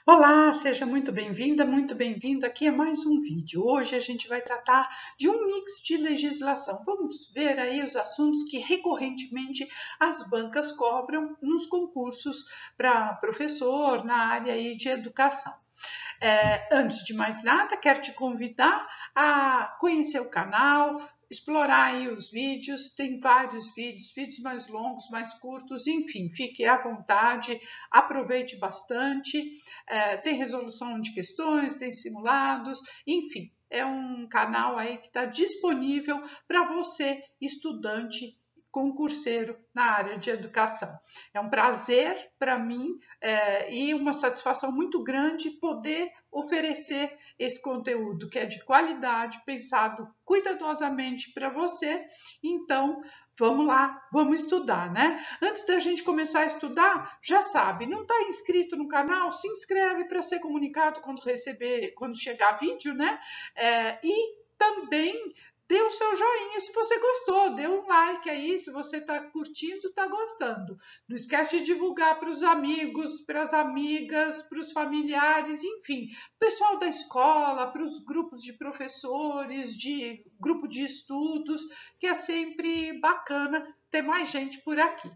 Olá, seja muito bem-vinda, muito bem-vindo. Aqui é mais um vídeo. Hoje a gente vai tratar de um mix de legislação. Vamos ver aí os assuntos que recorrentemente as bancas cobram nos concursos para professor na área aí de educação. Antes de mais nada, quero te convidar a conhecer o canal, explorar aí os vídeos, tem vários vídeos mais longos, mais curtos, enfim, fique à vontade, aproveite bastante, tem resolução de questões, tem simulados, enfim, é um canal aí que está disponível para você, estudante concurseiro na área de educação. É um prazer para mim e uma satisfação muito grande poder oferecer esse conteúdo que é de qualidade, pensado cuidadosamente para você. Então, vamos lá, vamos estudar, né? Antes da gente começar a estudar, já sabe, não está inscrito no canal? Se inscreve para ser comunicado quando chegar vídeo, né? E também dê o seu joinha se você gostou, dê um like aí se você está curtindo, está gostando. Não esquece de divulgar para os amigos, para as amigas, para os familiares, enfim, pessoal da escola, para os grupos de professores, de grupo de estudos, que é sempre bacana ter mais gente por aqui.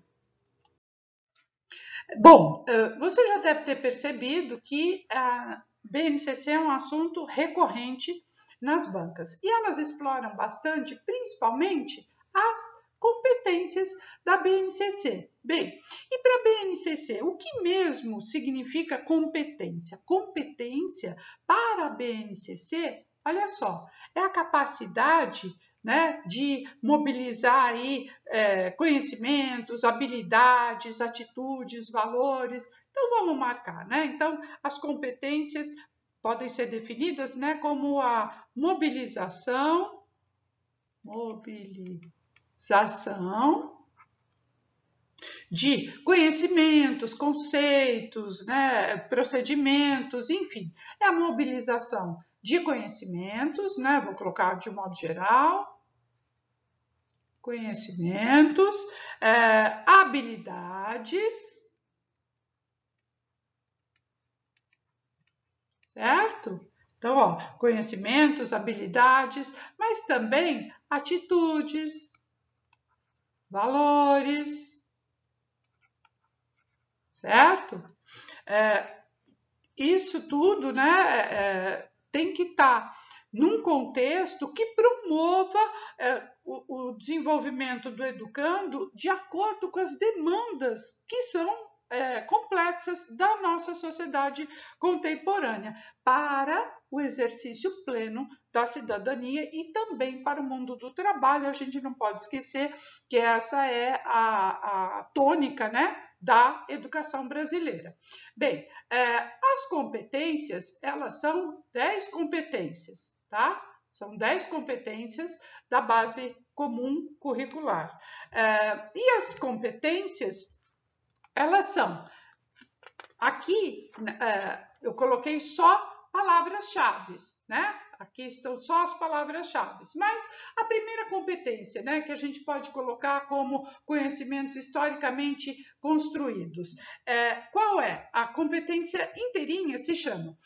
Bom, você já deve ter percebido que a BNCC é um assunto recorrente nas bancas e elas exploram bastante, principalmente, as competências da BNCC. Bem, e para a BNCC, o que mesmo significa competência? Competência para a BNCC, olha só, é a capacidade, né, de mobilizar aí conhecimentos, habilidades, atitudes, valores. Então vamos marcar, né? Então as competências podem ser definidas, né, como a mobilização de conhecimentos, conceitos, né, procedimentos, enfim, é a mobilização de conhecimentos, né? Vou colocar de modo geral, conhecimentos, habilidades, certo? Então, ó, conhecimentos, habilidades, mas também atitudes, valores, certo? Isso tudo, né, tem que estar num contexto que promova o desenvolvimento do educando de acordo com as demandas que são complexas da nossa sociedade contemporânea, para o exercício pleno da cidadania e também para o mundo do trabalho. A gente não pode esquecer que essa é a tônica, né, da educação brasileira. Bem, as competências, elas são 10 competências, tá? São 10 competências da base comum curricular. E as competências, elas são, aqui eu coloquei só palavras-chave, né? Aqui estão só as palavras-chave. Mas a primeira competência, né, que a gente pode colocar como conhecimentos historicamente construídos, qual é? A competência inteirinha se chama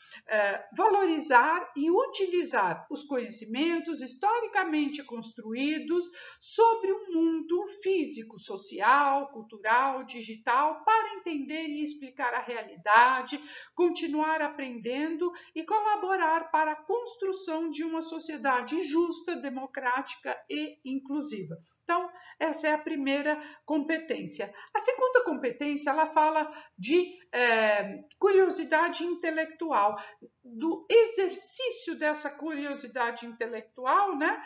valorizar e utilizar os conhecimentos historicamente construídos sobre o mundo físico, social, cultural, digital, para entender e explicar a realidade, continuar aprendendo e colaborar para a construção de uma sociedade justa, democrática e inclusiva. Então, essa é a primeira competência. A segunda competência, ela fala de curiosidade intelectual, do exercício dessa curiosidade intelectual, né?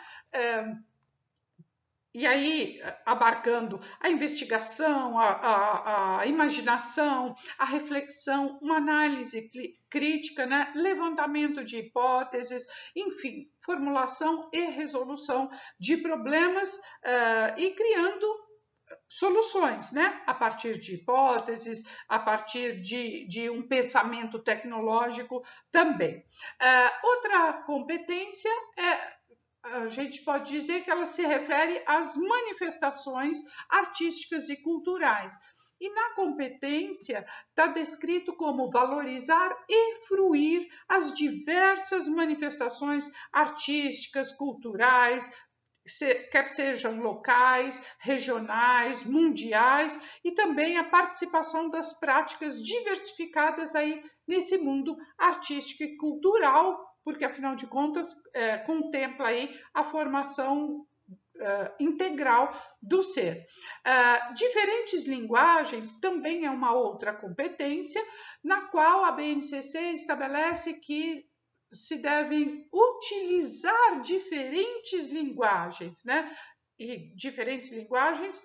E aí, abarcando a investigação, a imaginação, a reflexão, uma análise crítica, né? Levantamento de hipóteses, enfim, formulação e resolução de problemas e criando soluções, né? A partir de hipóteses, a partir de um pensamento tecnológico também. Outra competência a gente pode dizer que ela se refere às manifestações artísticas e culturais. E na competência está descrito como valorizar e fruir as diversas manifestações artísticas, culturais, quer sejam locais, regionais, mundiais, e também a participação das práticas diversificadas aí nesse mundo artístico e cultural, porque afinal de contas contempla aí a formação integral do ser. Diferentes linguagens também é uma outra competência, na qual a BNCC estabelece que se devem utilizar diferentes linguagens, né? E diferentes linguagens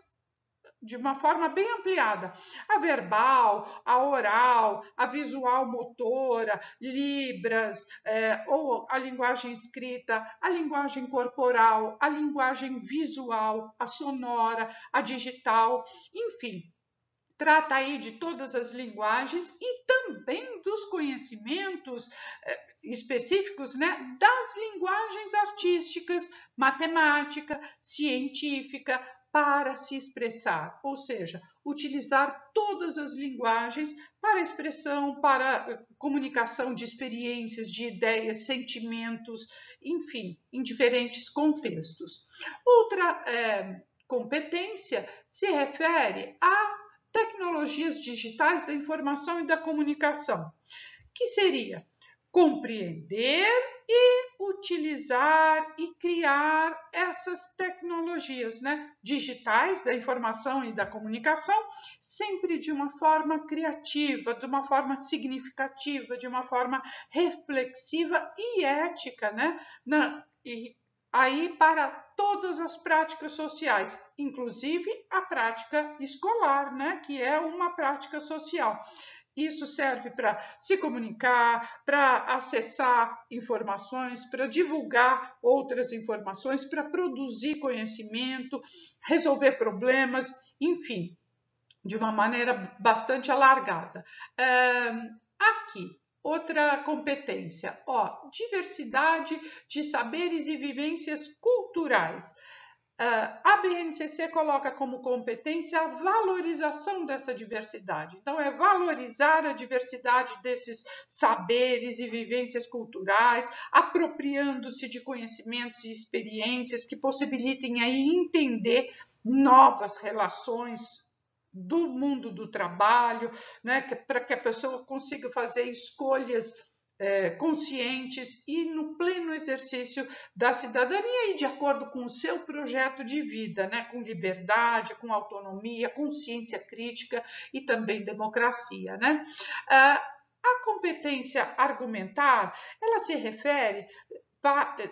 de uma forma bem ampliada. A verbal, a oral, a visual motora, libras, ou a linguagem escrita, a linguagem corporal, a linguagem visual, a sonora, a digital, enfim. Trata aí de todas as linguagens e também dos conhecimentos específicos, né, das linguagens artísticas, matemática, científica, para se expressar, ou seja, utilizar todas as linguagens para expressão, para comunicação de experiências, de ideias, sentimentos, enfim, em diferentes contextos. Outra competência se refere a tecnologias digitais da informação e da comunicação, que seria compreender e utilizar e criar essas tecnologias, né, digitais da informação e da comunicação, sempre de uma forma criativa, de uma forma significativa, de uma forma reflexiva e ética, né, e aí para todas as práticas sociais, inclusive a prática escolar, né, que é uma prática social. Isso serve para se comunicar, para acessar informações, para divulgar outras informações, para produzir conhecimento, resolver problemas, enfim, de uma maneira bastante alargada. Aqui, outra competência, diversidade de saberes e vivências culturais. A BNCC coloca como competência a valorização dessa diversidade. Então, é valorizar a diversidade desses saberes e vivências culturais, apropriando-se de conhecimentos e experiências que possibilitem aí entender novas relações do mundo do trabalho, né, para que a pessoa consiga fazer escolhas conscientes e no pleno exercício da cidadania e de acordo com o seu projeto de vida, né? Com liberdade, com autonomia, consciência crítica e também democracia, né? A competência argumentar, ela se refere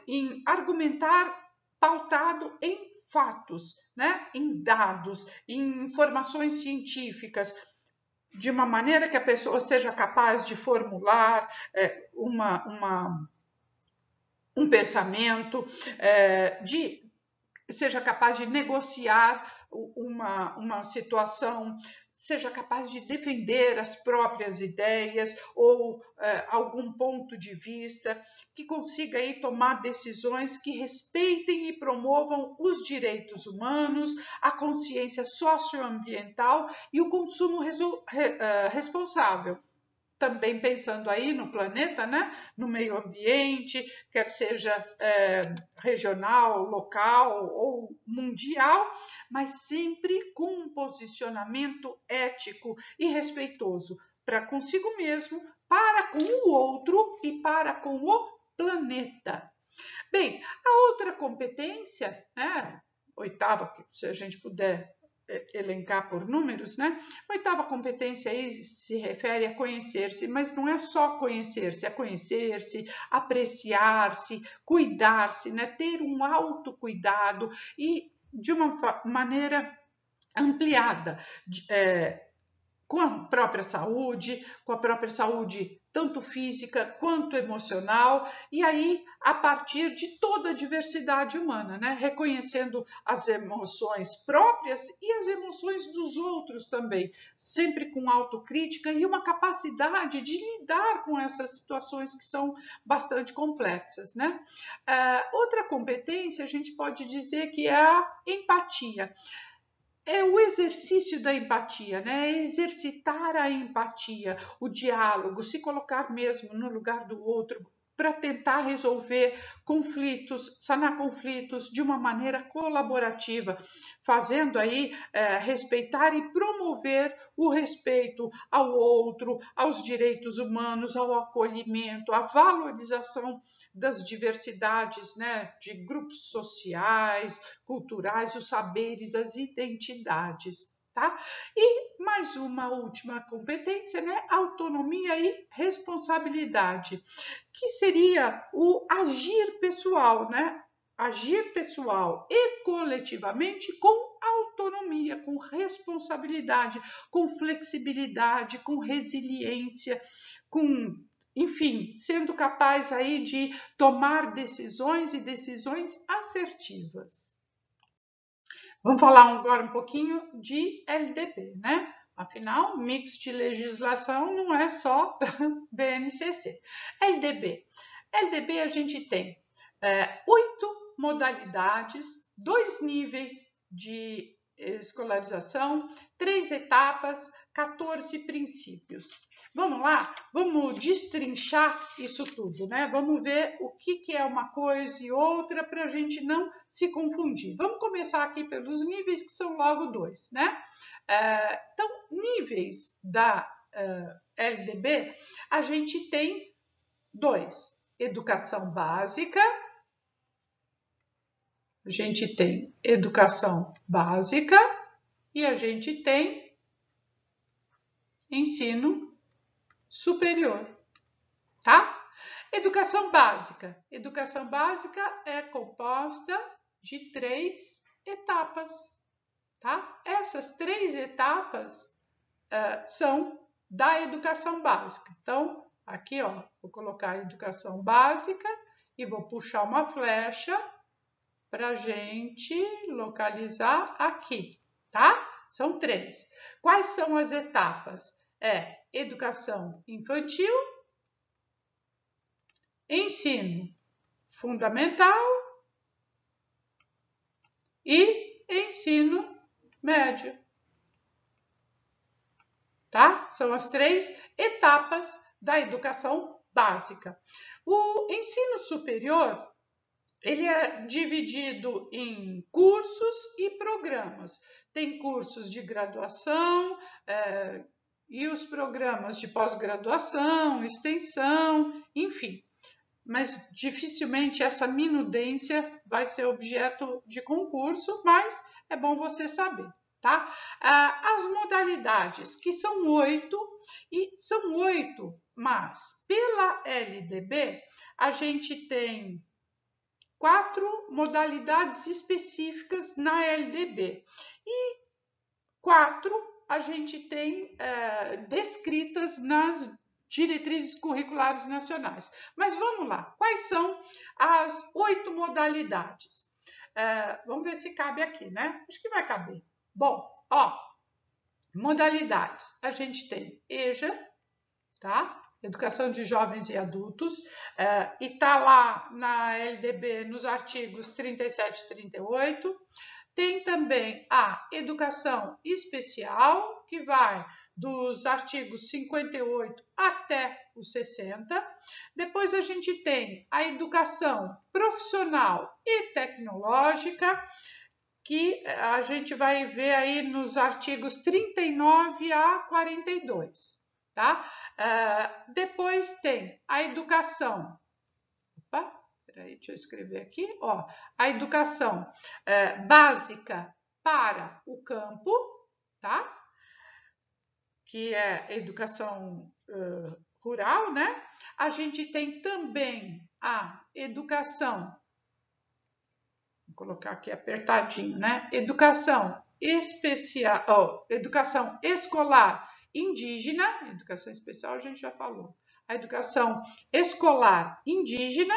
em argumentar pautado em fatos, né? Em dados, em informações científicas, de uma maneira que a pessoa seja capaz de formular um pensamento, seja capaz de negociar uma situação, seja capaz de defender as próprias ideias ou algum ponto de vista, que consiga aí tomar decisões que respeitem e promovam os direitos humanos, a consciência socioambiental e o consumo responsável. Também pensando aí no planeta, né? No meio ambiente, quer seja regional, local ou mundial, mas sempre com um posicionamento ético e respeitoso para consigo mesmo, para com o outro e para com o planeta. Bem, a outra competência, né? Oitava, se a gente puder elencar por números, né? A oitava competência aí se refere a conhecer-se, mas não é só conhecer-se, é conhecer-se, apreciar-se, cuidar-se, né? Ter um autocuidado e de uma maneira ampliada, com a própria saúde tanto física quanto emocional, e aí a partir de toda a diversidade humana, né? Reconhecendo as emoções próprias e as emoções dos outros também, sempre com autocrítica e uma capacidade de lidar com essas situações que são bastante complexas, né? Outra competência a gente pode dizer que é a empatia. é o exercício da empatia, né? É exercitar a empatia, o diálogo, se colocar mesmo no lugar do outro para tentar resolver conflitos, sanar conflitos de uma maneira colaborativa, fazendo aí respeitar e promover o respeito ao outro, aos direitos humanos, ao acolhimento, à valorização das diversidades, né, de grupos sociais, culturais, os saberes, as identidades, tá? E mais uma última competência, né, autonomia e responsabilidade, que seria o agir pessoal, né? Agir pessoal e coletivamente com autonomia, com responsabilidade, com flexibilidade, com resiliência, com, enfim, sendo capaz aí de tomar decisões e decisões assertivas. Vamos falar agora um pouquinho de LDB, né? Afinal, mix de legislação não é só BNCC. LDB. LDB a gente tem 8 modalidades, 2 níveis de escolarização, 3 etapas, 14 princípios. Vamos lá? Vamos destrinchar isso tudo, né? Vamos ver o que é uma coisa e outra para a gente não se confundir. Vamos começar aqui pelos níveis, que são logo 2, né? Então, níveis da LDB, a gente tem 2. Educação básica. A gente tem educação básica e a gente tem ensino superior, tá? Educação básica. Educação básica é composta de 3 etapas, tá? Essas 3 etapas são da educação básica. Então, aqui, ó, vou colocar a educação básica e vou puxar uma flecha para a gente localizar aqui, tá? São 3. Quais são as etapas? Educação infantil, ensino fundamental e ensino médio, tá? São as 3 etapas da educação básica. O ensino superior, ele é dividido em cursos e programas. Tem cursos de graduação e os programas de pós-graduação, extensão, enfim. Mas dificilmente essa minudência vai ser objeto de concurso, mas é bom você saber, tá? As modalidades, que são 8, e são 8, mas pela LDB a gente tem 4 modalidades específicas na LDB e 4 a gente tem descritas nas diretrizes curriculares nacionais. Mas vamos lá, quais são as 8 modalidades? Vamos ver se cabe aqui, né? Acho que vai caber. Bom, ó, modalidades. A gente tem EJA, tá? Educação de Jovens e Adultos, e está lá na LDB nos artigos 37 e 38. Tem também a educação especial, que vai dos artigos 58 até os 60. Depois a gente tem a educação profissional e tecnológica, que a gente vai ver aí nos artigos 39 a 42. Tá? Depois tem a educação. Opa, peraí, deixa eu escrever aqui. Ó, a educação básica para o campo, tá? Que é a educação rural, né? A gente tem também a educação, vou colocar aqui apertadinho, né? Educação especial, educação escolar indígena, educação especial a gente já falou. A educação escolar indígena,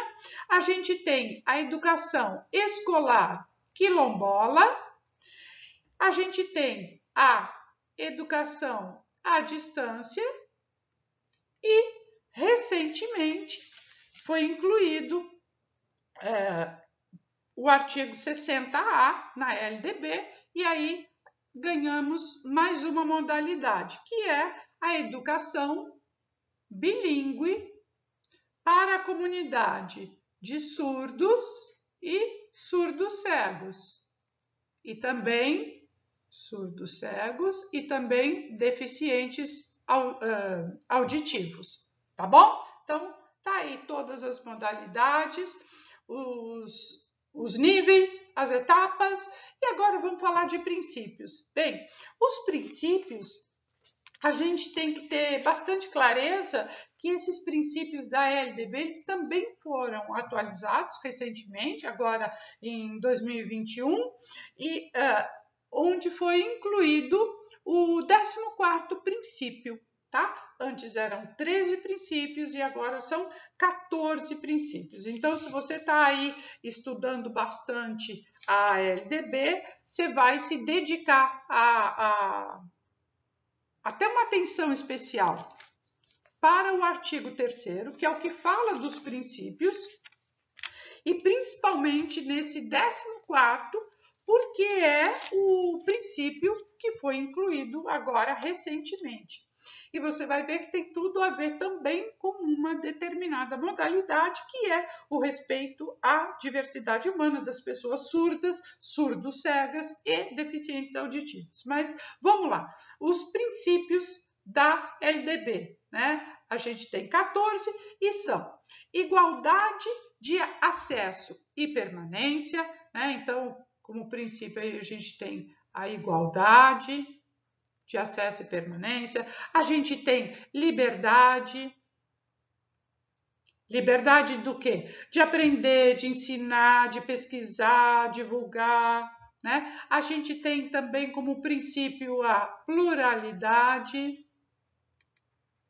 a gente tem a educação escolar quilombola, a gente tem a educação à distância e recentemente foi incluído o artigo 60A na LDB, e aí ganhamos mais uma modalidade, que é a educação bilíngue para a comunidade de surdos e surdos cegos. E também surdos cegos e também deficientes auditivos, tá bom? Então, tá aí todas as modalidades, os níveis, as etapas, e agora vamos falar de princípios. Bem, os princípios, a gente tem que ter bastante clareza que esses princípios da LDB eles também foram atualizados recentemente, agora em 2021, e onde foi incluído o 14º princípio, tá? Antes eram 13 princípios e agora são 14 princípios. Então, se você está aí estudando bastante a LDB, você vai se dedicar a até uma atenção especial para o artigo 3º, que é o que fala dos princípios, e principalmente nesse 14º, porque é o princípio que foi incluído agora recentemente. E você vai ver que tem tudo a ver também com uma determinada modalidade, que é o respeito à diversidade humana das pessoas surdas, surdo-cegas e deficientes auditivos. Mas vamos lá, os princípios da LDB, né? A gente tem 14 e são igualdade de acesso e permanência, né? Então, como princípio aí a gente tem a igualdade de acesso e permanência, a gente tem liberdade. Liberdade do quê? De aprender, de ensinar, de pesquisar, divulgar, né? A gente tem também como princípio a pluralidade,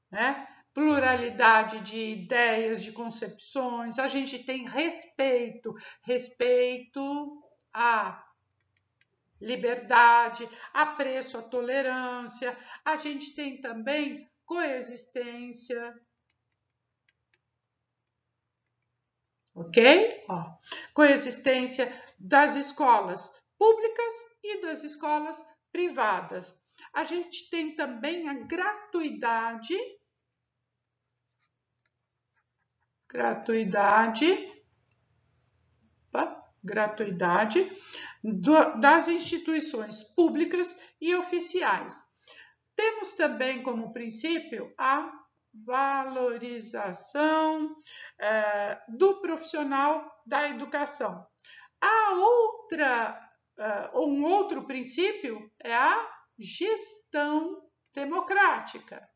né? Pluralidade de ideias, de concepções. A gente tem respeito, respeito a liberdade, apreço à tolerância. A gente tem também coexistência, ok? Ó, coexistência das escolas públicas e das escolas privadas. A gente tem também a gratuidade, das instituições públicas e oficiais. Temos também como princípio a valorização do profissional da educação. Um outro princípio é a gestão democrática.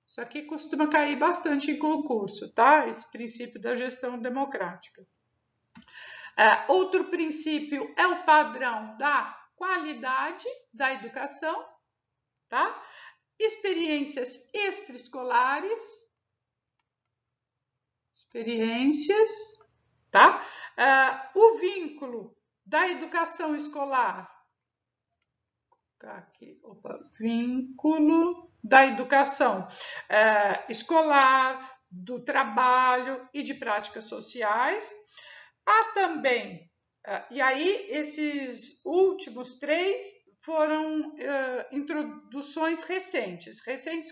Isso aqui costuma cair bastante em concurso, tá? Esse princípio da gestão democrática. Outro princípio é o padrão da qualidade da educação, tá? Experiências extraescolares, tá? O vínculo da educação escolar, vínculo da educação escolar, do trabalho e de práticas sociais. Há também, e aí esses últimos 3 foram introduções recentes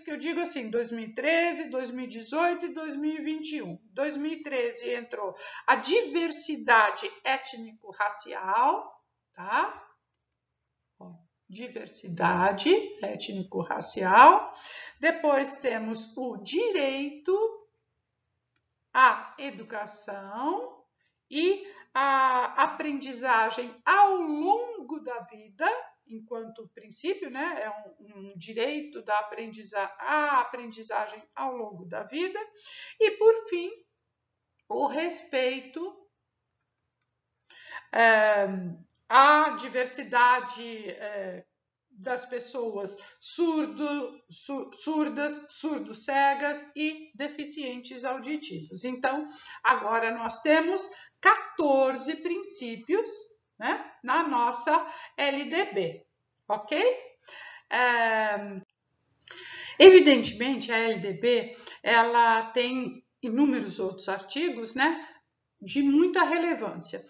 que eu digo assim, 2013, 2018 e 2021. 2013 entrou a diversidade étnico-racial, tá? Diversidade étnico-racial. Depois temos o direito à educação e a aprendizagem ao longo da vida, enquanto princípio, né? É um direito da aprendizagem ao longo da vida. E, por fim, o respeito à diversidade das pessoas surdas, surdo-cegas e deficientes auditivos. Então, agora nós temos 14 princípios, né, na nossa LDB, ok? Evidentemente, a LDB ela tem inúmeros outros artigos, né, de muita relevância.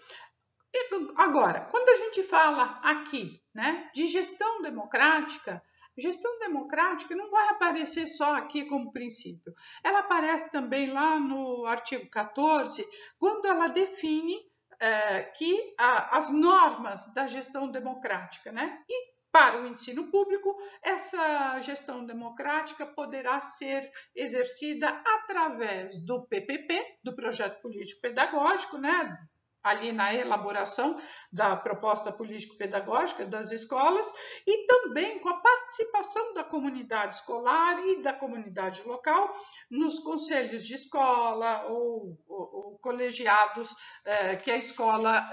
E agora, quando a gente fala aqui né, de gestão democrática não vai aparecer só aqui como princípio. Ela aparece também lá no artigo 14, quando ela define que as normas da gestão democrática, né? E para o ensino público, essa gestão democrática poderá ser exercida através do PPP, do projeto político pedagógico, né? Ali na elaboração da proposta político-pedagógica das escolas e também com a participação da comunidade escolar e da comunidade local nos conselhos de escola ou colegiados que a escola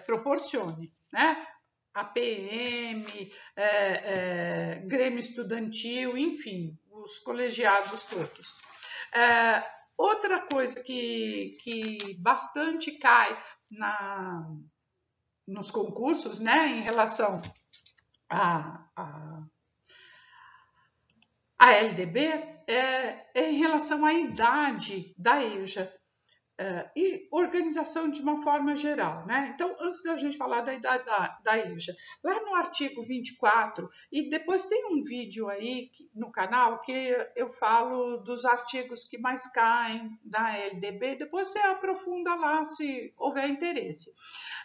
proporcione, né? APM, Grêmio Estudantil, enfim, os colegiados todos. Outra coisa que bastante cai nos concursos, né, em relação à LDB, é em relação à idade da EJA. E organização de uma forma geral, né? Então, antes da gente falar da idade da EJA, lá no artigo 24, e depois tem um vídeo aí no canal que eu falo dos artigos que mais caem da LDB, depois você aprofunda lá se houver interesse.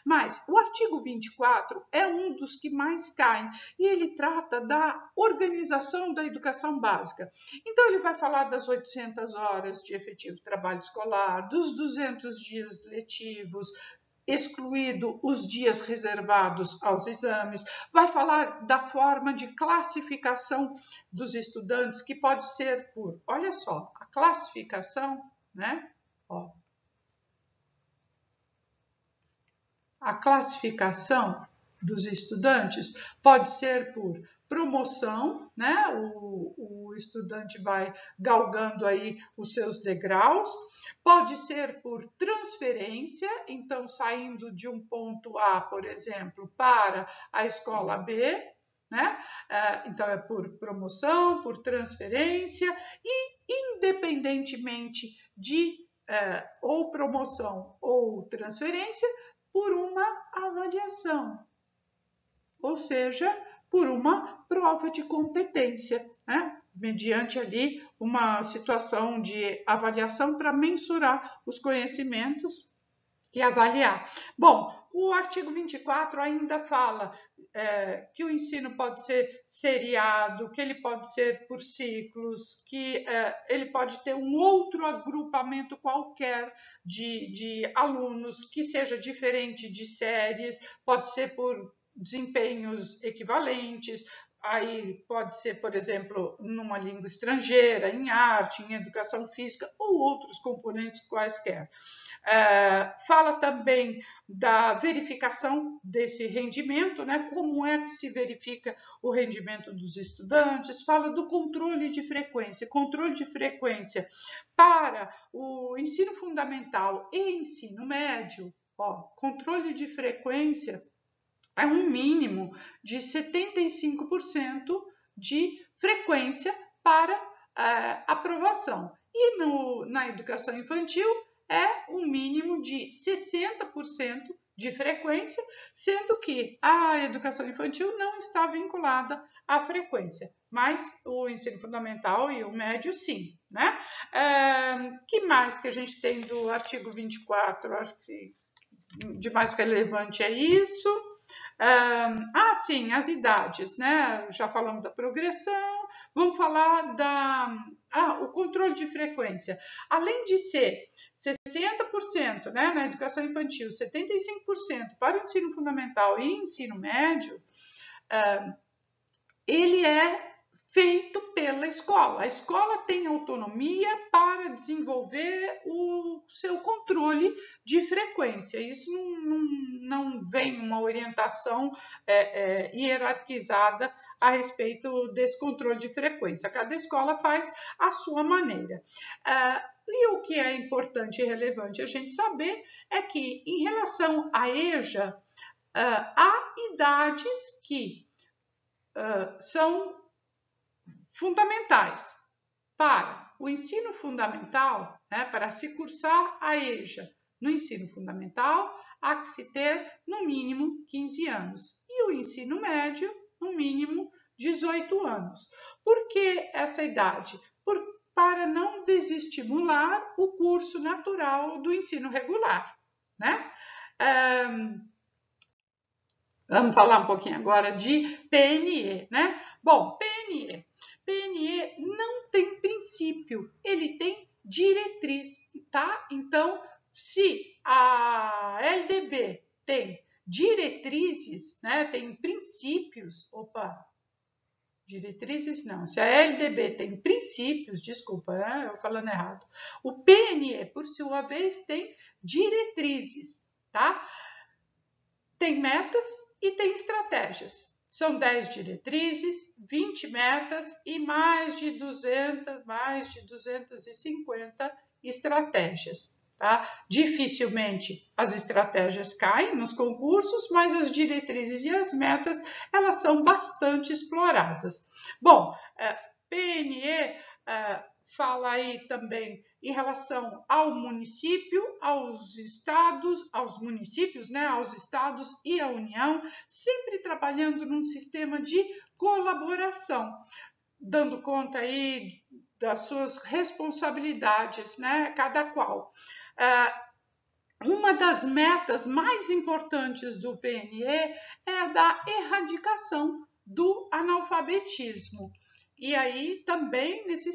Mas o artigo 24 é um dos que mais caem e ele trata da organização da educação básica. Então, ele vai falar das 800 horas de efetivo trabalho escolar, dos 200 dias letivos, excluído os dias reservados aos exames, vai falar da forma de classificação dos estudantes, que pode ser por, olha só, a classificação, né? Ó, a classificação dos estudantes pode ser por promoção, né? O estudante vai galgando aí os seus degraus, pode ser por transferência, então saindo de um ponto A, por exemplo, para a escola B, né? Então é por promoção, por transferência e independentemente de ou promoção ou transferência, por uma avaliação, ou seja, por uma prova de competência, né? Mediante ali uma situação de avaliação para mensurar os conhecimentos e avaliar. Bom, o artigo 24 ainda fala que o ensino pode ser seriado, que ele pode ser por ciclos, que ele pode ter um outro agrupamento qualquer de alunos que seja diferente de séries, pode ser por desempenhos equivalentes, aí pode ser, por exemplo, numa língua estrangeira, em arte, em educação física ou outros componentes quaisquer. Fala também da verificação desse rendimento, né? Como é que se verifica o rendimento dos estudantes, fala do controle de frequência. Controle de frequência para o ensino fundamental e ensino médio, ó, controle de frequência é um mínimo de 75% de frequência para aprovação. E na educação infantil é um mínimo de 60% de frequência, sendo que a educação infantil não está vinculada à frequência, mas o ensino fundamental e o médio sim, né? Que mais que a gente tem do artigo 24? Acho que de mais relevante é isso. Sim, as idades, né? Já falamos da progressão, vamos falar o controle de frequência. Além de ser 60%, né, na educação infantil, 75% para o ensino fundamental e ensino médio, ele é feito pela escola. A escola tem autonomia para desenvolver o seu controle de frequência. Isso não vem uma orientação hierarquizada a respeito desse controle de frequência. Cada escola faz a sua maneira. E o que é importante e relevante a gente saber é que, em relação à EJA, há idades que são fundamentais para o ensino fundamental, né, para se cursar a EJA No ensino fundamental, há que se ter no mínimo 15 anos e o ensino médio, no mínimo 18 anos. Por que essa idade? Para não desestimular o curso natural do ensino regular, né? Vamos falar um pouquinho agora de PNE, né? Bom, PNE não tem princípio, ele tem diretriz, tá? Então, se a LDB tem diretrizes, né? Tem princípios, diretrizes não, se a LDB tem princípios, desculpa, né? Eu falando errado. O PNE, por sua vez, tem diretrizes, tá? Tem metas e tem estratégias. São 10 diretrizes, 20 metas e mais de 250 estratégias. Tá? Dificilmente as estratégias caem nos concursos, mas as diretrizes e as metas elas são bastante exploradas. Bom, PNE fala aí também em relação ao município, aos estados, aos municípios, né, aos estados e à União, sempre trabalhando num sistema de colaboração, dando conta aí das suas responsabilidades, né, cada qual. Uma das metas mais importantes do PNE é a da erradicação do analfabetismo. E aí também nesse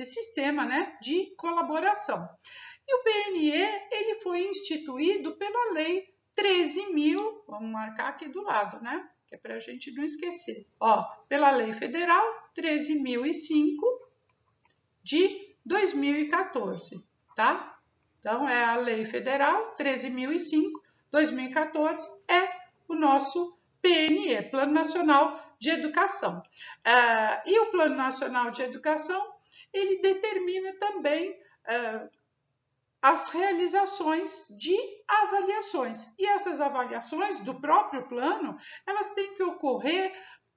sistema, né, de colaboração. E o PNE ele foi instituído pela Lei 13.000, vamos marcar aqui do lado, né, que é para a gente não esquecer. Ó, pela Lei Federal 13.005 de 2014, tá? Então, é a Lei Federal 13.005, 2014, é o nosso PNE, Plano Nacional de Educação. E o Plano Nacional de Educação, ele determina também as realizações de avaliações. E essas avaliações do próprio plano, elas têm que ocorrer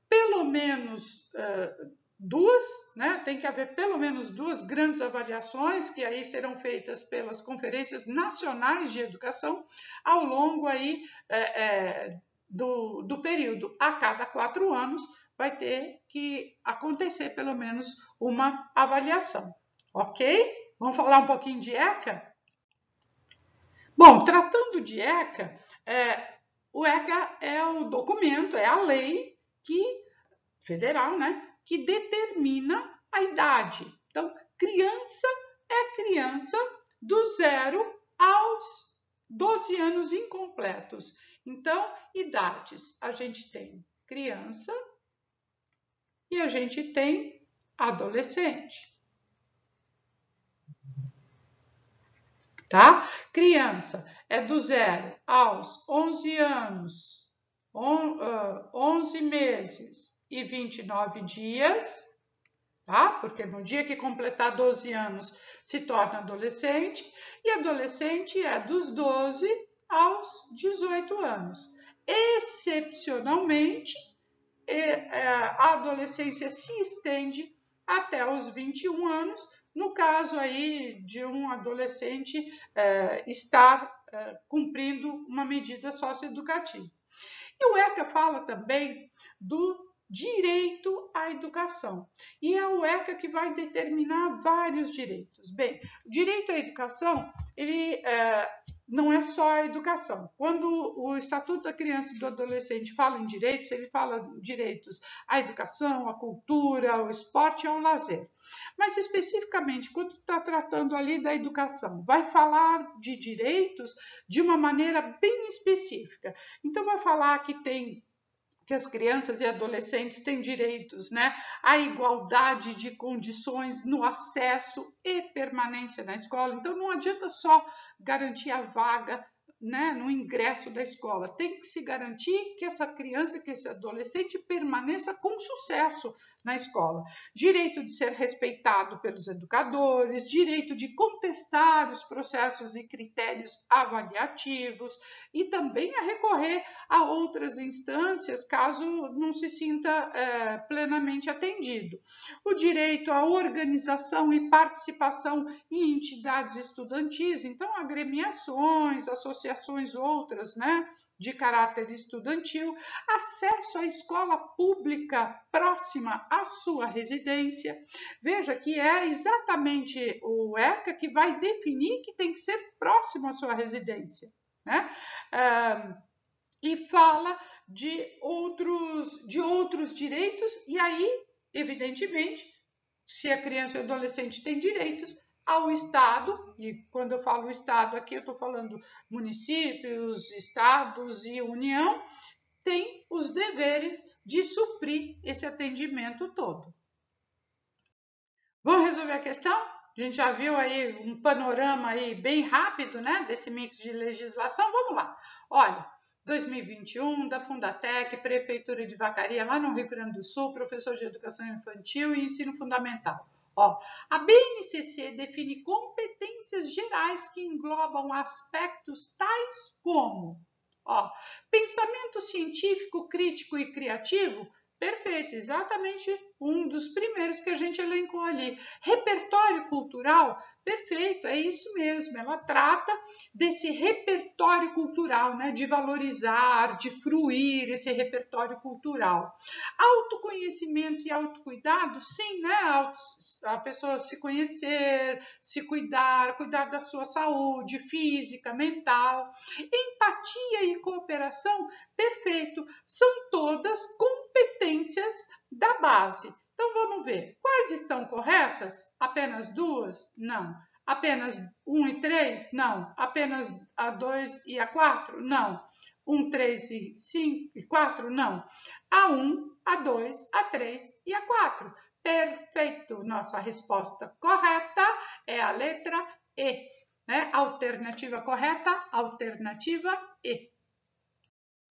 pelo menos duas, né? Tem que haver pelo menos duas grandes avaliações que aí serão feitas pelas conferências nacionais de educação ao longo aí do período. A cada 4 anos vai ter que acontecer pelo menos uma avaliação, ok? Vamos falar um pouquinho de ECA? Bom, tratando de ECA, o ECA é o documento, é a lei federal, né? Que determina a idade. Então, criança é criança do 0 aos 12 anos incompletos. Então, idades, a gente tem criança e a gente tem adolescente. Tá? Criança é do 0 aos 11 anos, 11 meses e 29 dias, tá? Porque no dia que completar 12 anos se torna adolescente, e adolescente é dos 12 aos 18 anos. Excepcionalmente, a adolescência se estende até os 21 anos, no caso aí de um adolescente estar cumprindo uma medida socioeducativa. E o ECA fala também do direito à educação. E é o ECA que vai determinar vários direitos. Bem, o direito à educação, ele não é só a educação. Quando o Estatuto da Criança e do Adolescente fala em direitos, ele fala direitos à educação, à cultura, ao esporte e ao lazer. Mas especificamente, quando está tratando ali da educação, vai falar de direitos de uma maneira bem específica. Então, vai falar que as crianças e adolescentes têm direitos, né, à igualdade de condições no acesso e permanência na escola. Então, não adianta só garantir a vaga né, no ingresso da escola. Tem que se garantir que essa criança, que esse adolescente permaneça com sucesso na escola. Direito de ser respeitado pelos educadores, direito de contestar os processos e critérios avaliativos e também a recorrer a outras instâncias caso não se sinta plenamente atendido. O direito à organização e participação em entidades estudantis, então agremiações, associações outras, né, de caráter estudantil, acesso à escola pública próxima à sua residência. Veja que é exatamente o ECA que vai definir que tem que ser próximo à sua residência, né? E fala de outros direitos, e aí, evidentemente, se a criança e o adolescente tem direitos ao Estado, e quando eu falo Estado aqui, eu estou falando municípios, estados e União, tem os deveres de suprir esse atendimento todo. Vamos resolver a questão? A gente já viu aí um panorama aí bem rápido, né, desse mix de legislação. Vamos lá. Olha, 2021, da Fundatec, Prefeitura de Vacaria, lá no Rio Grande do Sul, professor de Educação Infantil e Ensino Fundamental. Ó, a BNCC define competências gerais que englobam aspectos tais como, pensamento científico, crítico e criativo. Perfeito, exatamente um dos primeiros que a gente elencou ali. Repertório cultural, perfeito, é isso mesmo. Ela trata desse repertório cultural, né? De valorizar, de fruir esse repertório cultural. Autoconhecimento e autocuidado, sim, né? A pessoa se conhecer, se cuidar, cuidar da sua saúde física, mental. Empatia e cooperação, perfeito, são todas competências da base. Então vamos ver, quais estão corretas? Apenas 2? Não. Apenas 1 e 3? Não. Apenas a 2 e a 4? Não. 1, 3 e 5 e 4? Não. A 1, a 2, a 3 e a 4. Perfeito. Nossa resposta correta é a letra E, né? Alternativa correta, alternativa E.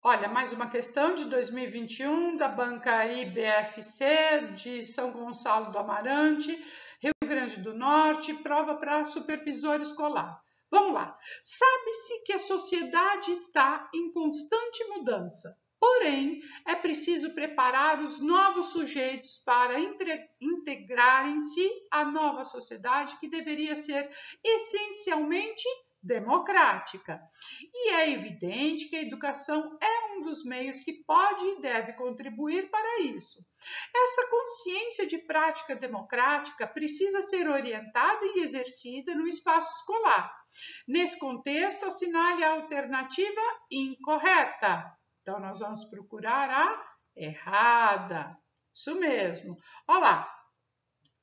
Olha, mais uma questão de 2021 da banca IBFC de São Gonçalo do Amarante, Rio Grande do Norte, prova para supervisor escolar. Vamos lá. Sabe-se que a sociedade está em constante mudança. Porém, é preciso preparar os novos sujeitos para integrarem-se à nova sociedade que deveria ser essencialmente democrática. E é evidente que a educação é um dos meios que pode e deve contribuir para isso. Essa consciência de prática democrática precisa ser orientada e exercida no espaço escolar. Nesse contexto, assinale a alternativa incorreta. Então, nós vamos procurar a errada. Isso mesmo. Olha lá.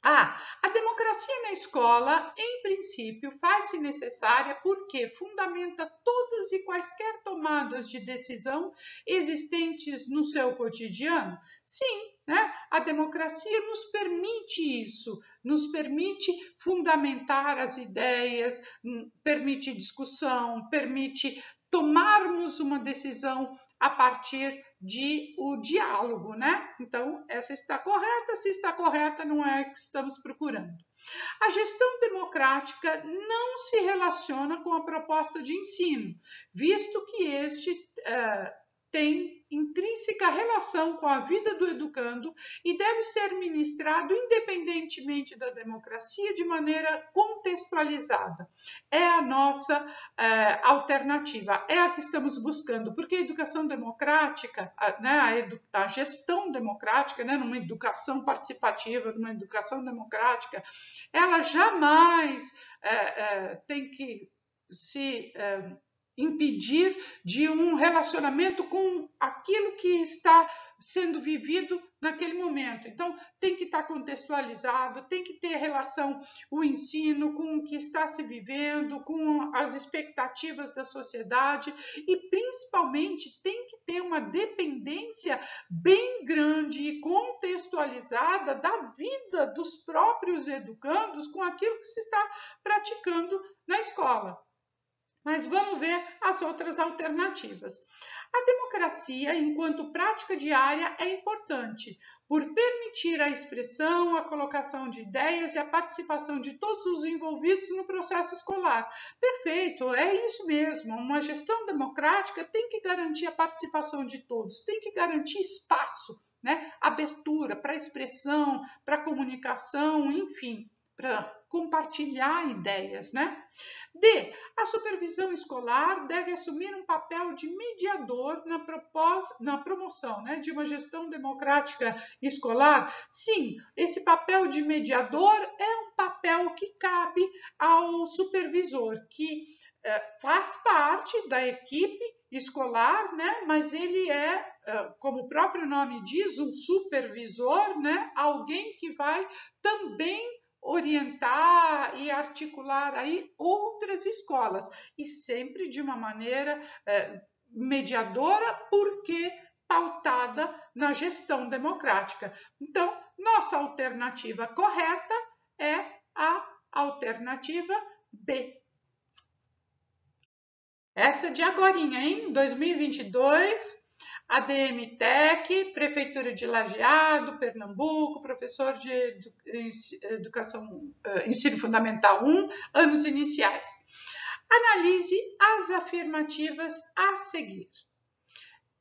A democracia na escola, em princípio, faz-se necessária porque fundamenta todas e quaisquer tomadas de decisão existentes no seu cotidiano? Sim, né? A democracia nos permite isso, nos permite fundamentar as ideias, permite discussão, permite tomarmos uma decisão a partir de o diálogo, né? Então, essa está correta, se está correta, não é a que estamos procurando. A gestão democrática não se relaciona com a proposta de ensino, visto que este tem intrínseca relação com a vida do educando e deve ser ministrado independentemente da democracia de maneira contextualizada. É a nossa alternativa, é a que estamos buscando, porque a educação democrática, né, a gestão democrática, né, numa educação participativa, numa educação democrática, ela jamais tem que se impedir de um relacionamento com aquilo que está sendo vivido naquele momento. Então, tem que estar contextualizado, tem que ter relação o ensino com o que está se vivendo, com as expectativas da sociedade e, principalmente, tem que ter uma dependência bem grande e contextualizada da vida dos próprios educandos com aquilo que se está praticando na escola. Mas vamos ver as outras alternativas. A democracia, enquanto prática diária, é importante por permitir a expressão, a colocação de ideias e a participação de todos os envolvidos no processo escolar. Perfeito, é isso mesmo. Uma gestão democrática tem que garantir a participação de todos, tem que garantir espaço, né? Abertura para expressão, para comunicação, enfim, para compartilhar ideias, né? D. A supervisão escolar deve assumir um papel de mediador na promoção, né, de uma gestão democrática escolar. Sim, esse papel de mediador é um papel que cabe ao supervisor, que faz parte da equipe escolar, né, mas ele é, como o próprio nome diz, um supervisor, né, alguém que vai também orientar e articular aí outras escolas, e sempre de uma maneira mediadora, porque pautada na gestão democrática. Então, nossa alternativa correta é a alternativa B. Essa de agorinha, hein? 2022, ADM Tech, Prefeitura de Lajeado, Pernambuco, professor de educação, ensino fundamental 1, anos iniciais. Analise as afirmativas a seguir.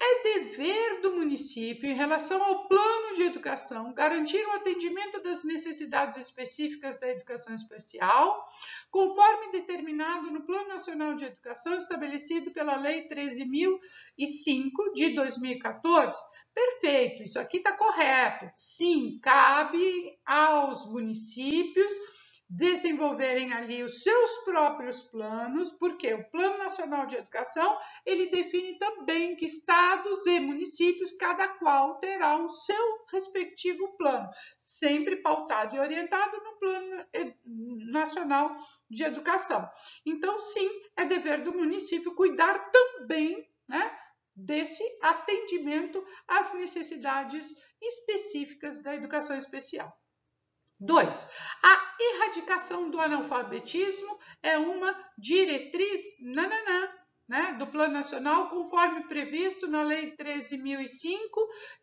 É dever do município, em relação ao plano de educação, garantir o atendimento das necessidades específicas da educação especial, conforme determinado no Plano Nacional de Educação, estabelecido pela Lei 13.005 de 2014. Perfeito, isso aqui está correto. Sim, cabe aos municípios desenvolverem ali os seus próprios planos, porque o Plano Nacional de Educação, ele define também que estados e municípios, cada qual terá o seu respectivo plano, sempre pautado e orientado no Plano Nacional de Educação. Então, sim, é dever do município cuidar também, né, desse atendimento às necessidades específicas da educação especial. 2. A erradicação do analfabetismo é uma diretriz né, do Plano Nacional, conforme previsto na Lei 13.005,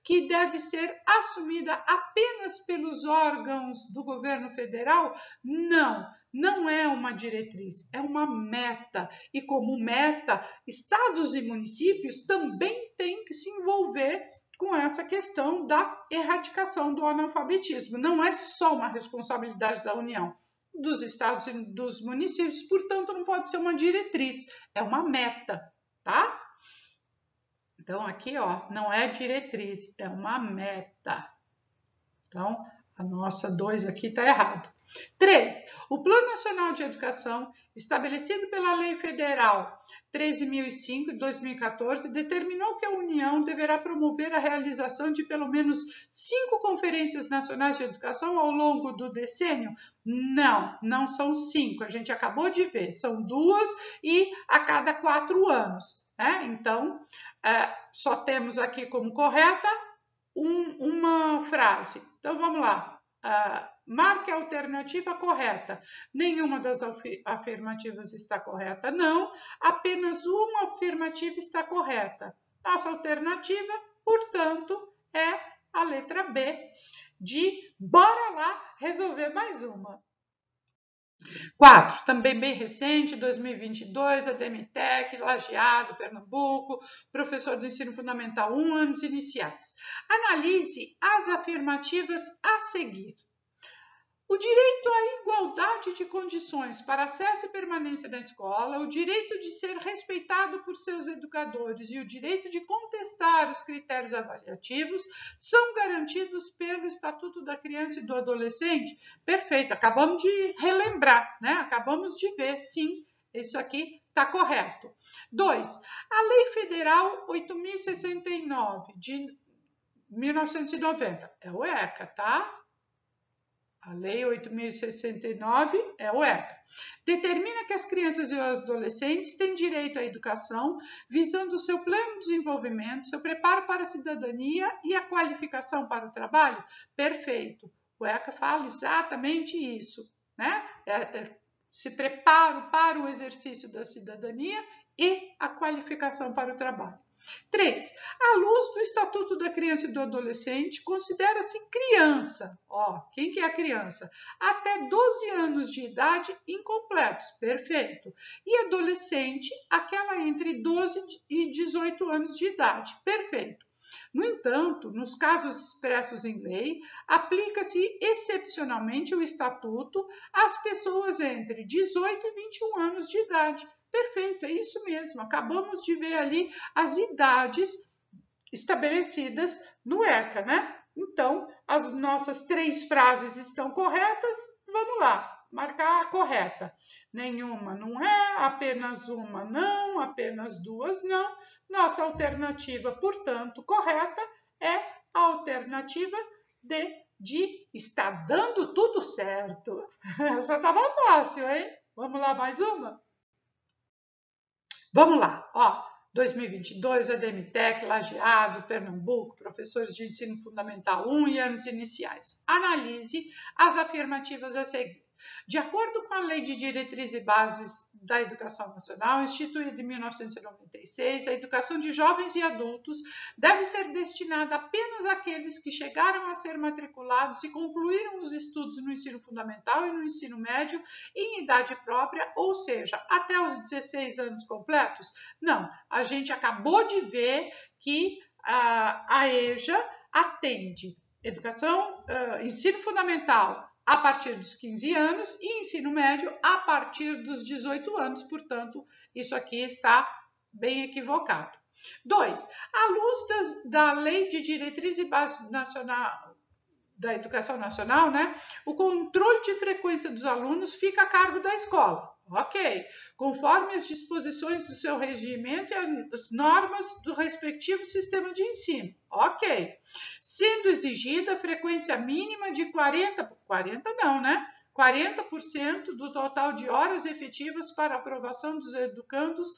que deve ser assumida apenas pelos órgãos do governo federal? Não é uma diretriz, é uma meta. E como meta, estados e municípios também têm que se envolver com essa questão da erradicação do analfabetismo. Não é só uma responsabilidade da União, dos estados e dos municípios, portanto, não pode ser uma diretriz, é uma meta, tá? Então, aqui, ó, não é diretriz, é uma meta. Então, a nossa 2 aqui está errado. 3. O Plano Nacional de Educação, estabelecido pela Lei Federal 13.005 de 2014, determinou que a União deverá promover a realização de pelo menos 5 conferências nacionais de educação ao longo do decênio? Não são 5, a gente acabou de ver, são 2 e a cada 4 anos. Né? Então, só temos aqui como correta uma frase. Então, vamos lá. Marque a alternativa correta. Nenhuma das afirmativas está correta, não. Apenas uma afirmativa está correta. Nossa alternativa, portanto, é a letra B, de bora lá resolver mais uma. 4. Também bem recente, 2022, a DMTEC, Lajeado, Pernambuco, professor do ensino fundamental 1, anos iniciais. Analise as afirmativas a seguir. O direito à igualdade de condições para acesso e permanência na escola, o direito de ser respeitado por seus educadores e o direito de contestar os critérios avaliativos são garantidos pelo Estatuto da Criança e do Adolescente? Perfeito, acabamos de relembrar, né? Acabamos de ver, sim, isso aqui está correto. 2. A Lei Federal 8.069 de 1990, é o ECA, tá? A Lei 8.069 é o ECA. Determina que as crianças e os adolescentes têm direito à educação, visando o seu pleno desenvolvimento, seu preparo para a cidadania e a qualificação para o trabalho? Perfeito. O ECA fala exatamente isso, né? se preparo para o exercício da cidadania e a qualificação para o trabalho. 3. À luz do Estatuto da Criança e do Adolescente, considera-se criança, quem que é a criança? Até 12 anos de idade incompletos, perfeito. E adolescente, aquela entre 12 e 18 anos de idade, perfeito. No entanto, nos casos expressos em lei, aplica-se excepcionalmente o Estatuto às pessoas entre 18 e 21 anos de idade. Perfeito, é isso mesmo. Acabamos de ver ali as idades estabelecidas no ECA, né? Então, as nossas 3 frases estão corretas. Vamos lá, marcar a correta. Nenhuma não é, apenas uma não, apenas 2 não. Nossa alternativa, portanto, correta é a alternativa D, de está dando tudo certo. Essa estava fácil, hein? Vamos lá, mais uma? Vamos lá, 2022, EDMTEC, Lajeado, Pernambuco, professores de ensino fundamental 1 e anos iniciais. Analise as afirmativas a seguir. De acordo com a Lei de Diretrizes e Bases da Educação Nacional, instituída em 1996, a educação de jovens e adultos deve ser destinada apenas àqueles que chegaram a ser matriculados e concluíram os estudos no ensino fundamental e no ensino médio em idade própria, ou seja, até os 16 anos completos? Não, a gente acabou de ver que a EJA atende educação, ensino fundamental a partir dos 15 anos e ensino médio a partir dos 18 anos, portanto, isso aqui está bem equivocado. 2. À luz da Lei de Diretrizes e Bases da Educação Nacional, né, o controle de frequência dos alunos fica a cargo da escola. Ok, conforme as disposições do seu regimento e as normas do respectivo sistema de ensino. Ok, sendo exigida a frequência mínima de 40% do total de horas efetivas para aprovação dos educandos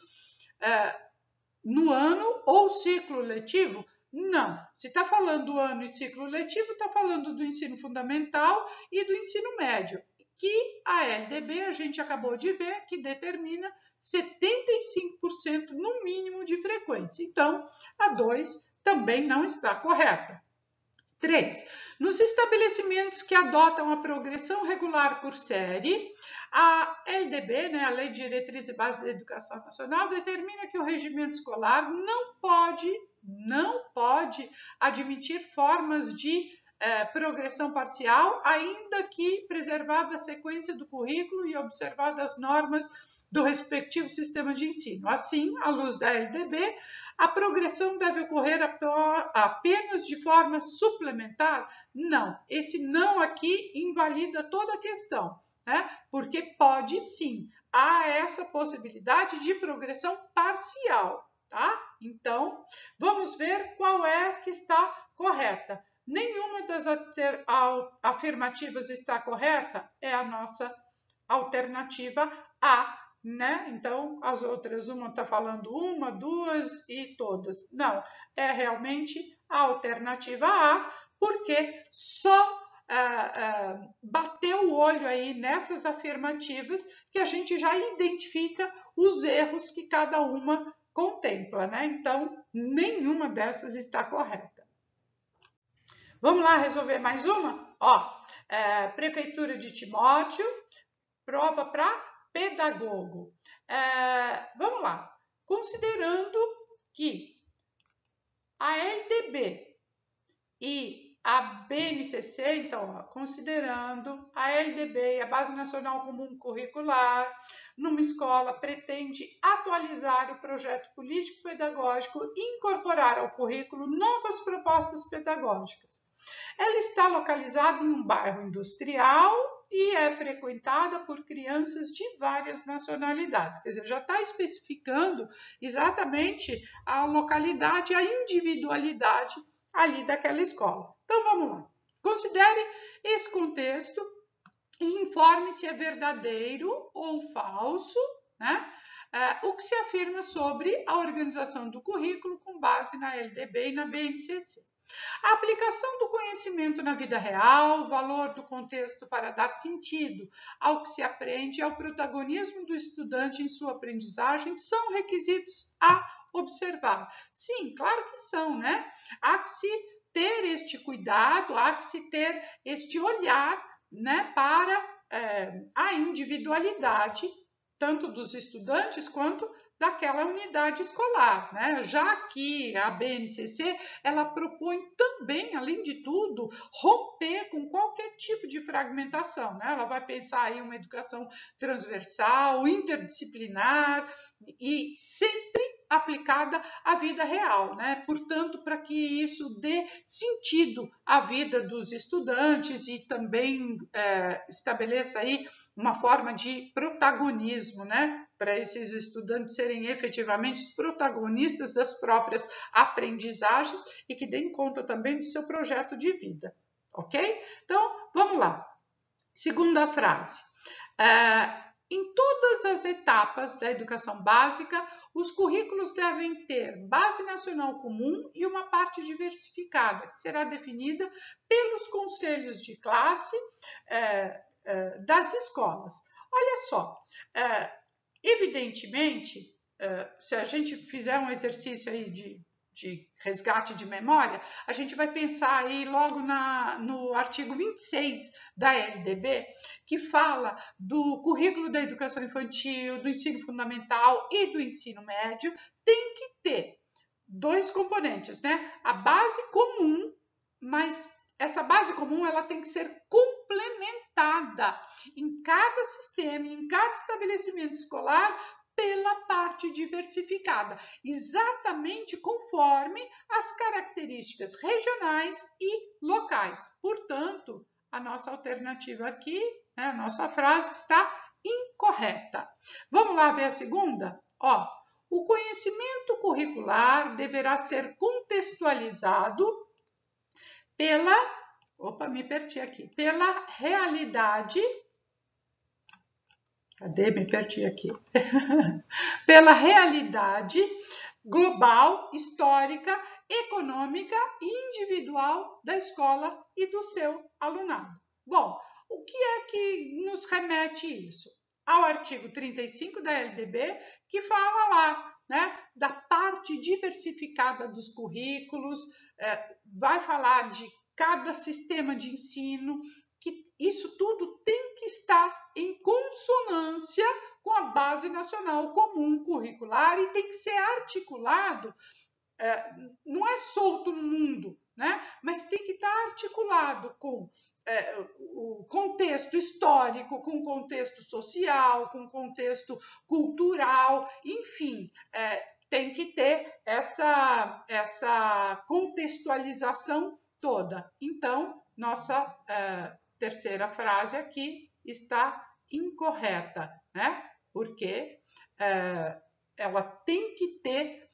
no ano ou ciclo letivo. Não, se está falando do ano e ciclo letivo, está falando do ensino fundamental e do ensino médio, que a LDB, a gente acabou de ver, que determina 75% no mínimo de frequência. Então, a 2 também não está correta. 3. Nos estabelecimentos que adotam a progressão regular por série, a LDB, né, a Lei de Diretrizes e Bases da Educação Nacional, determina que o regimento escolar não pode admitir formas de progressão parcial, ainda que preservada a sequência do currículo e observadas as normas do respectivo sistema de ensino. Assim, à luz da LDB, a progressão deve ocorrer apenas de forma suplementar? Não, esse não aqui invalida toda a questão, né? Porque pode sim, há essa possibilidade de progressão parcial, tá? Então, vamos ver qual é que está correta. Nenhuma das afirmativas está correta, é a nossa alternativa A, né? Então, as outras, uma está falando uma, 2 e todas. Não, é realmente a alternativa A, porque só bateu o olho aí nessas afirmativas que a gente já identifica os erros que cada uma contempla, né? Então, nenhuma dessas está correta. Vamos lá resolver mais uma? Prefeitura de Timóteo, prova para pedagogo. Vamos lá. Considerando que a LDB e a BNCC, então, considerando a LDB e a Base Nacional Comum Curricular, numa escola pretende atualizar o projeto político-pedagógico e incorporar ao currículo novas propostas pedagógicas. Ela está localizada em um bairro industrial e é frequentada por crianças de várias nacionalidades. Quer dizer, já está especificando exatamente a localidade, a individualidade ali daquela escola. Então, vamos lá. Considere esse contexto e informe se é verdadeiro ou falso, né? O que se afirma sobre a organização do currículo com base na LDB e na BNCC. A aplicação do conhecimento na vida real, o valor do contexto para dar sentido ao que se aprende e ao protagonismo do estudante em sua aprendizagem são requisitos a observar. Sim, claro que são, né? Há que se ter este cuidado, há que se ter este olhar, né, para a individualidade, tanto dos estudantes quanto daquela unidade escolar, né? Já que a BNCC, ela propõe também, além de tudo, romper com qualquer tipo de fragmentação, né? Ela vai pensar em uma educação transversal, interdisciplinar e sempre aplicada à vida real, né? Portanto, para que isso dê sentido à vida dos estudantes e também estabeleça aí uma forma de protagonismo, né? Para esses estudantes serem efetivamente protagonistas das próprias aprendizagens e que deem conta também do seu projeto de vida, ok? Então, vamos lá. Segunda frase. Em todas as etapas da educação básica, os currículos devem ter base nacional comum e uma parte diversificada, que será definida pelos conselhos de classe das escolas. Olha só, evidentemente, se a gente fizer um exercício aí de resgate de memória, a gente vai pensar aí logo no artigo 26 da LDB, que fala do currículo da educação infantil, do ensino fundamental e do ensino médio, tem que ter dois componentes, né? A base comum, mas essa base comum ela tem que ser complementada em cada sistema, em cada estabelecimento escolar, pela parte diversificada, exatamente conforme as características regionais e locais. Portanto, a nossa alternativa aqui, né, a nossa frase está incorreta. Vamos lá ver a segunda? Ó, o conhecimento curricular deverá ser contextualizado pela, me perdi aqui, pela realidade. Cadê? Me perdi aqui. Pela realidade global, histórica, econômica e individual da escola e do seu alunado. Bom, o que é que nos remete isso? Ao artigo 35 da LDB, que fala lá, né, da parte diversificada dos currículos, vai falar de cada sistema de ensino, que isso tudo tem que estar em consonância com a base nacional comum curricular e tem que ser articulado, não é solto no mundo, né? Mas tem que estar articulado com o contexto histórico, com o contexto social, com o contexto cultural, enfim, tem que ter essa contextualização toda. Então, nossa terceira frase aqui está incorreta, né? Porque ela tem que ter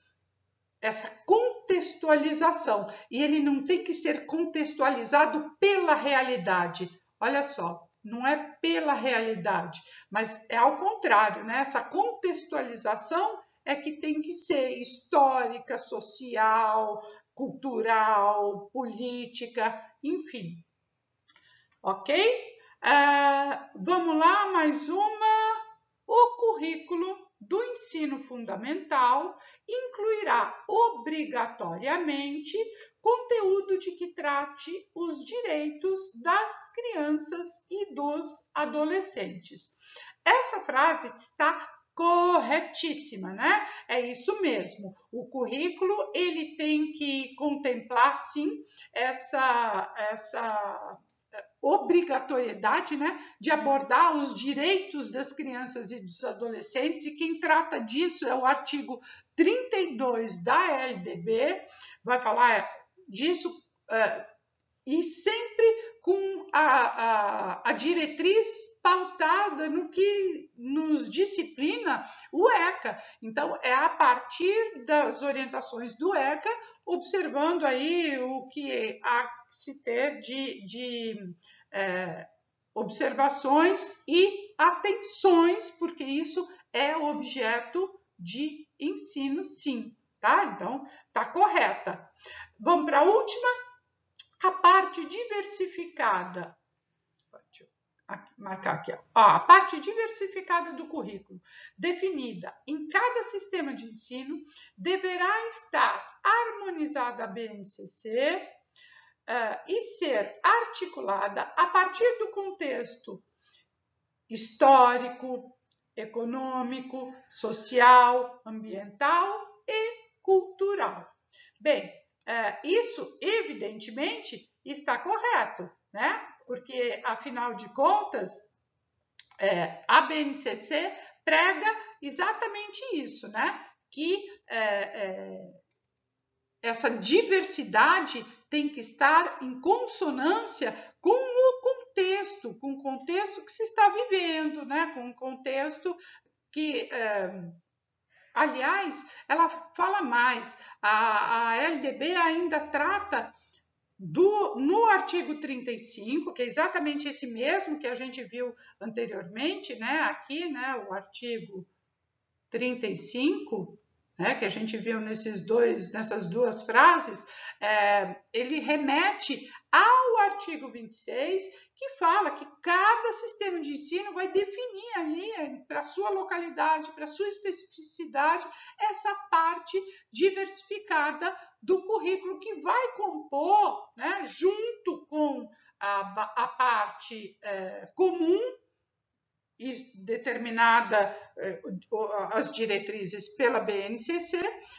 essa contextualização e ele não tem que ser contextualizado pela realidade. Olha só, não é pela realidade, mas é ao contrário, né? Essa contextualização é que tem que ser histórica, social, cultural, política, enfim. Ok? Vamos lá, mais uma. O currículo do ensino fundamental incluirá obrigatoriamente conteúdo de que trate os direitos das crianças e dos adolescentes. Essa frase está corretíssima, né? É isso mesmo. O currículo ele tem que contemplar sim essa obrigatoriedade, né, de abordar os direitos das crianças e dos adolescentes, e quem trata disso é o artigo 32 da LDB, vai falar disso e sempre com a diretriz pautada no que nos disciplina o ECA. Então, é a partir das orientações do ECA, observando aí o que há que se ter de observações e atenções, porque isso é objeto de ensino, sim, tá? Então, tá correta. Vamos para a última? a parte diversificada. Deixa eu marcar aqui, ó. A parte diversificada do currículo, definida em cada sistema de ensino, deverá estar harmonizada à BNCC e ser articulada a partir do contexto histórico, econômico, social, ambiental e cultural. Bem, isso evidentemente está correto, né? Porque, afinal de contas, a BNCC prega exatamente isso, né? Que essa diversidade tem que estar em consonância com o contexto que se está vivendo, né? Com o contexto que, aliás, ela fala mais, a LDB ainda trata no artigo 35, que é exatamente esse mesmo que a gente viu anteriormente, né? Aqui, né? O artigo 35, né, que a gente viu nessas duas frases, ele remete ao artigo 26, que fala que cada sistema de ensino vai definir ali, para a sua localidade, para a sua especificidade, essa parte diversificada do currículo que vai compor, né, junto com a parte comum, determinada as diretrizes pela BNCC,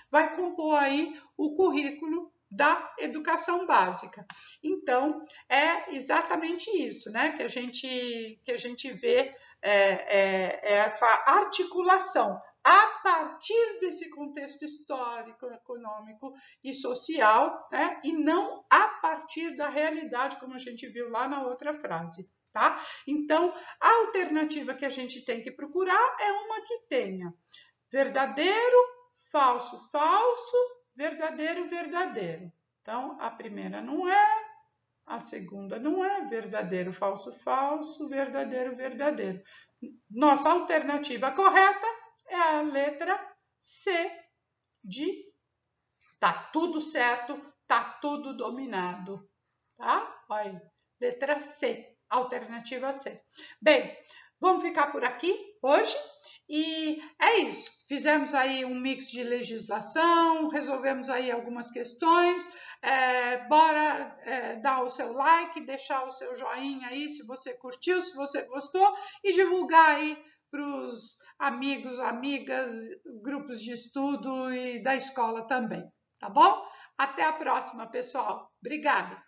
vai compor aí o currículo da educação básica. Então, é exatamente isso, né, que a gente vê essa articulação a partir desse contexto histórico, econômico e social, né, e não a partir da realidade, como a gente viu lá na outra frase. Tá? Então, a alternativa que a gente tem que procurar é uma que tenha verdadeiro, falso, falso, verdadeiro, verdadeiro. Então, a primeira não é, a segunda não é, verdadeiro, falso, falso, verdadeiro, verdadeiro. Nossa alternativa correta é a letra C de tá tudo certo, tá tudo dominado. Tá? Olha aí, letra C. Alternativa C. Bem, vamos ficar por aqui hoje e é isso. Fizemos aí um mix de legislação, resolvemos aí algumas questões. Bora dar o seu like, deixar o seu joinha aí se você curtiu, se você gostou e divulgar aí para os amigos, amigas, grupos de estudo e da escola também, tá bom? Até a próxima, pessoal. Obrigada!